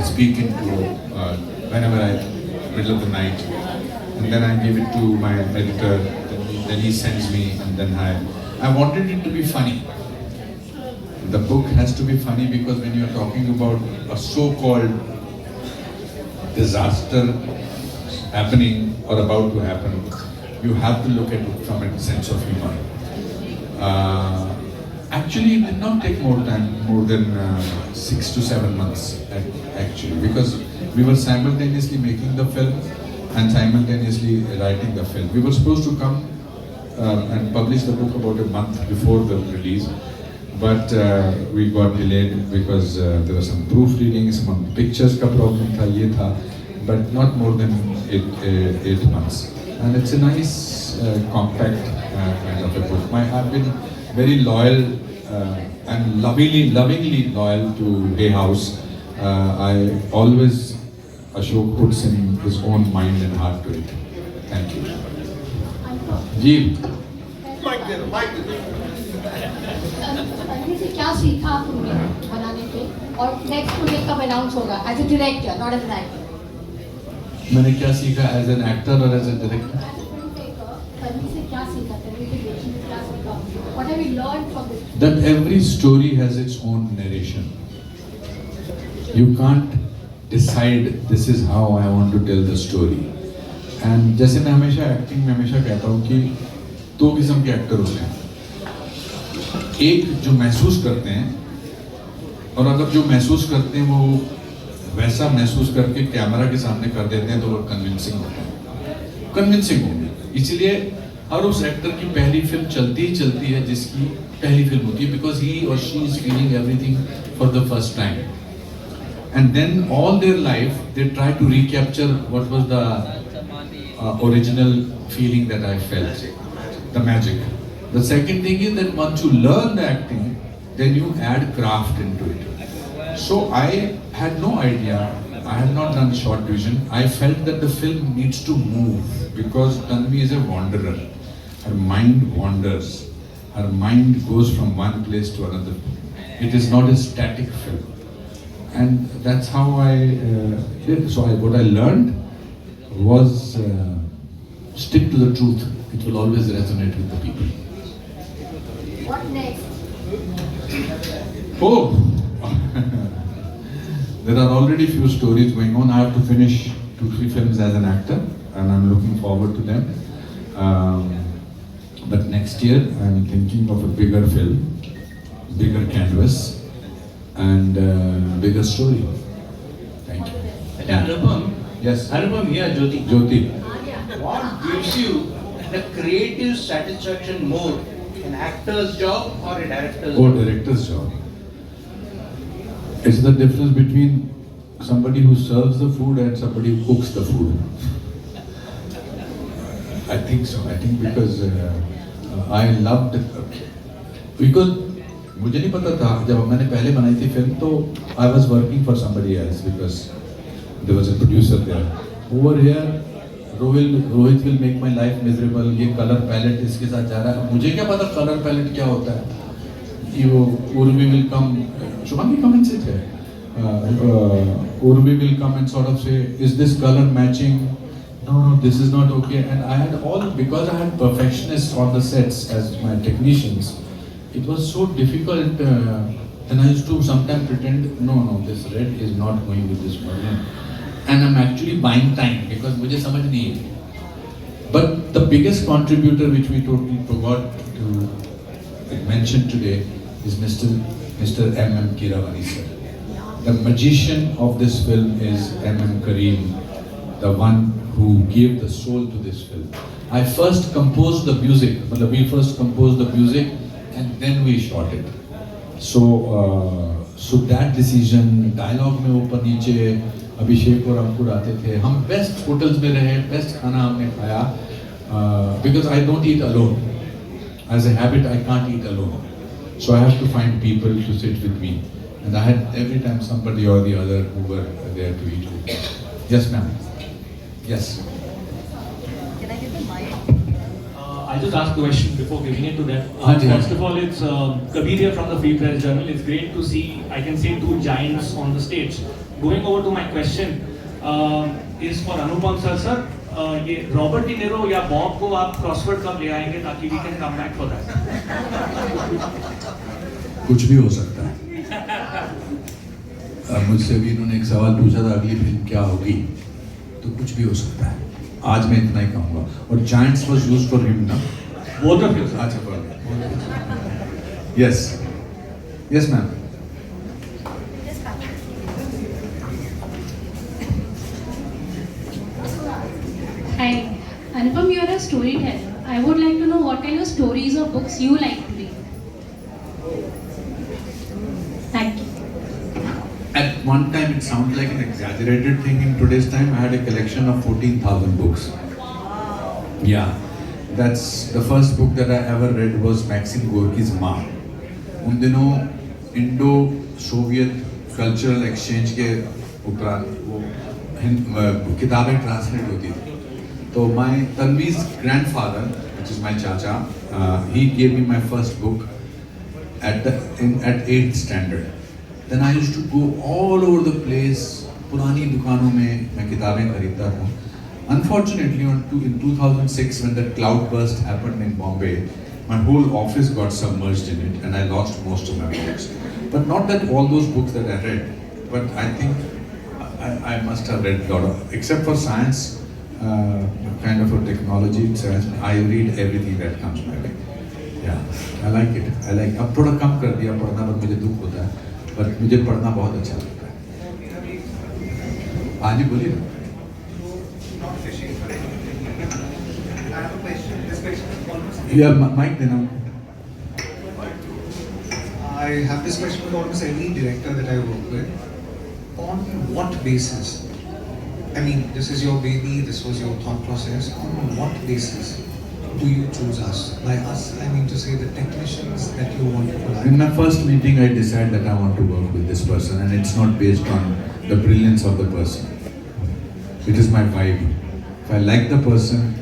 speak into whenever I middle of the night, and then I give it to my editor. Then he sends me, and then I wanted it to be funny. The book has to be funny because when you are talking about a so-called disaster happening or about to happen, you have to look at it from a sense of humor. Actually, it did not take more than 6 to 7 months actually, because we were simultaneously making the film and simultaneously writing the film. We were supposed to come and publish the book about a month before the release, but we got delayed because there was some proofreading, some pictures ka problem tha, ye tha, but not more than 8 months. And it's a nice compact kind of a book. I've been very loyal and lovingly loyal to Hay House. I always, Ashok puts in his own mind and heart to it. Thank you. Jeev. से क्या सीखा तुमने बनाने पे और next project कब announce होगा as a director not as an actor? मैंने क्या सीखा एज एन एक्टर और एज ए डायरेक्टर? से क्या सीखा टेलीविजन में क्या सीखा? What have you learned from this? That every story has its own narration. You can't decide this is how I want to tell the story. And जैसे मैं हमेशा एक्टिंग में हमेशा कहता हूँ कि दो किस्म के एक्टर होते हैं, एक जो महसूस करते हैं और अगर जो महसूस करते हैं वो वैसा महसूस करके कैमरा के सामने कर देते हैं तो वो कन्विंसिंग होते हैं, कन्विंसिंग होंगे. इसलिए हर उस एक्टर की पहली फिल्म चलती है जिसकी पहली फिल्म होती है, बिकॉज ही और she is feeling everything for the first time. And then all their life they try to recapture what was the original feeling that I felt, the magic. The second thing is that once you learn the acting, then you add craft into it. So I had no idea, I had not done short vision. I felt that the film needs to move because Tanvi is a wanderer. Her mind wanders. Her mind goes from one place to another. It is not a static film. And that's how I did. So what I learned was stick to the truth. It will always resonate with the people. What next? Oh, there are already few stories going on. I have to finish 2-3 films as an actor, and I'm looking forward to them. But next year, I'm thinking of a bigger film, bigger canvas, and bigger story. Thank you. Anupam. Yes. Anupam, here, Jyoti. Jyoti. What gives you the creative satisfaction more, an actor's job or a director's Or job? director's job. It's the difference between somebody who serves the food and somebody who cooks the food. I think so. I think because I loved it. Because मुझे नहीं पता था जब मैंने पहले बनाई थी film तो I was working for somebody else because there was a producer there. Over here Rohit will make my life miserable. ये कलर पैलेट इसके साथ जा रहा है. मुझे क्या पता कलर पैलेट क्या होता है. You Urvi will come. Shubhangi, come and sit here. Urvi will come and sort of say, is this color matching? No, this is not okay. And I had because I had perfectionists on the sets as my technicians. It was so difficult. Then I used to sometimes pretend, no, this red is not going with this balloon. And I'm actually buying time because मुझे समझ नहीं है. But the biggest contributor which we totally forgot to mention today is Mr. M.M. Keeravani sir. The magician of this film is M.M. Kareem, the one who gave the soul to this film. I first composed the music. We first composed the music and then we shot it. So that decision, dialogue में ऊपर नीचे अभिषेक और अंकुर आते थे. हम best hotels में रहे, best खाना हमने खाया. Because I don't eat alone. As a habit, I can't eat alone. So I have to find people to sit with me. And I had every time somebody or the other who were there to eat with me. Yes, ma'am. Yes. Can I get the mic? I'll just ask a question before giving it to them. Haan ji, First of all, it's Kabir here from the Free Press Journal. It's great to see, I can say, two giants on the stage. going over to my question is for Anupam sir. Sir, ये Robert De Niro या Bob को आप crossword कब ले आएंगे ताकि we can come back for that? कुछ भी हो सकता है. मुझसे भी इन्होंने एक सवाल पूछा था अगली फिल्म क्या होगी, तो कुछ भी हो सकता है. आज मैं इतना ही कहूँगा. और giants was used for him ना. Both of you sir. अच्छा for yes yes ma'am. Hi, Anupam, you are a storyteller. I would like to know what kind of stories or books you like to read. Thank you. At one time it sounds like an exaggerated thing. In today's time I had a collection of 14,000 books. Yeah, that's the first book that I ever read was Maxim Gorky's माँ. उन दिनों Indo Soviet cultural exchange के उपरांत वो किताबें translate होती थी. तो my Tanvi's grandfather, which is my chacha, he gave me my first book at 8th standard. Then I used to go all over the place. पुरानी दुकानों में मैं किताबें खरीदता था. Unfortunately, in 2006, when the cloudburst happened in Bombay, my whole office got submerged in it, and I lost most of my books. But not that all those books that I read, but I think I must have read a lot of, except for science, kind of a technology, science, I read everything that comes my way. Yeah, I like it. I like. अब थोड़ा कम कर दिया पढ़ना, पर मुझे दुख होता है. पर मुझे पढ़ना बहुत अच्छा लगता है. हाँ जी बोलिए. I have a question. This question is almost. Yeah, Mike देना. I have this question with almost every director that I work with. On what basis? I mean, this is your baby. This was your thought process. On what basis do you choose us? By us, I mean to say the technicians that you want to collaborate. In my first meeting, I decided that I want to work with this person, and it's not based on the brilliance of the person. It is my vibe. If I like the person,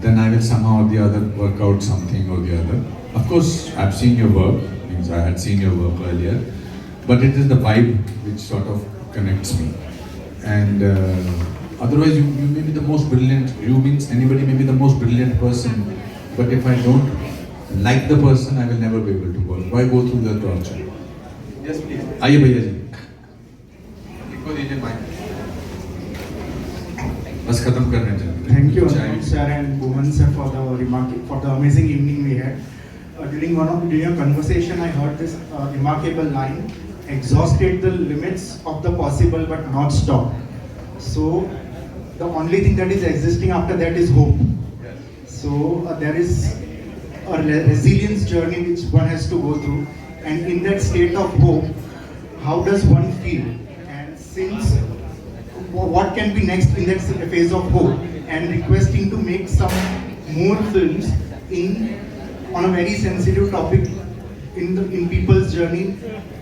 then I will somehow or the other work out something or the other. Of course, I've seen your work, means I had seen your work earlier, but it is the vibe which sort of connects me. And otherwise, you may be the most brilliant, you means anybody may be the most brilliant person, but if I don't like the person, I will never be able to work. Why go through the torture? Yes, please. आइए भैया जी. इनको दीजिए mic. बस खत्म करने चाहिए. Thank you, Anupam sir and Bhuvan sir for the amazing evening we had. During your conversation, I heard this remarkable line: "Exhausted the limits of the possible, but not stopped." So, the only thing that is existing after that is hope. So there is a resilience journey which one has to go through, and in that state of hope, how does one feel? And since what can be next in that phase of hope, and requesting to make some more films on a very sensitive topic in people's journey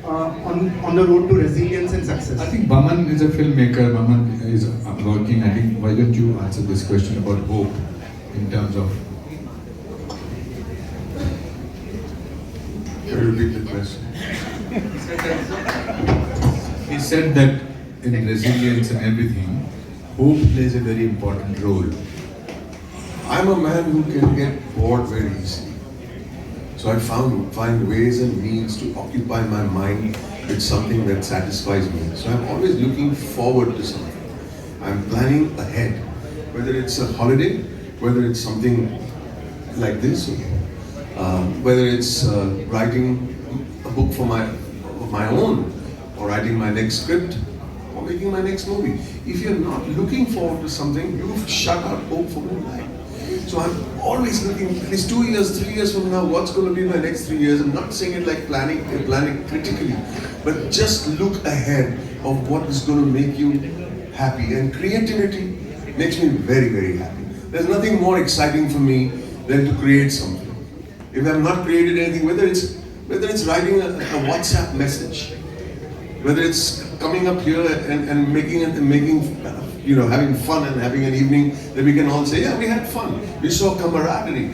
on the road to resilience and success. I think Baman is a filmmaker. Baman is working. I think why don't you answer this question about hope in terms of. Can you repeat the question? He said that in resilience and everything, hope plays a very important role. I'm a man who can get bored very easily. So I find ways and means to occupy my mind with something that satisfies me. So I'm always looking forward to something. I'm planning ahead, whether it's a holiday, whether it's something like this, whether it's writing a book for my own, or writing my next script, or making my next movie. If you're not looking forward to something, you've shut out hope for your life. So I'm always looking, at least 2 years, 3 years from now, what's going to be my next 3 years? I'm not saying it like planning critically, but just look ahead of what is going to make you happy. And creativity makes me very, very happy. There's nothing more exciting for me than to create something. If I've not created anything, whether it's writing a WhatsApp message, whether it's coming up here and making having fun and having an evening that we can all say, yeah, we had fun. We saw camaraderie.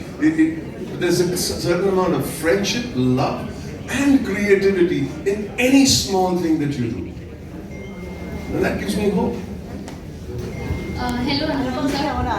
There's a certain amount of friendship, love, and creativity in any small thing that you do. And that gives me hope. Hello, Anupam sir.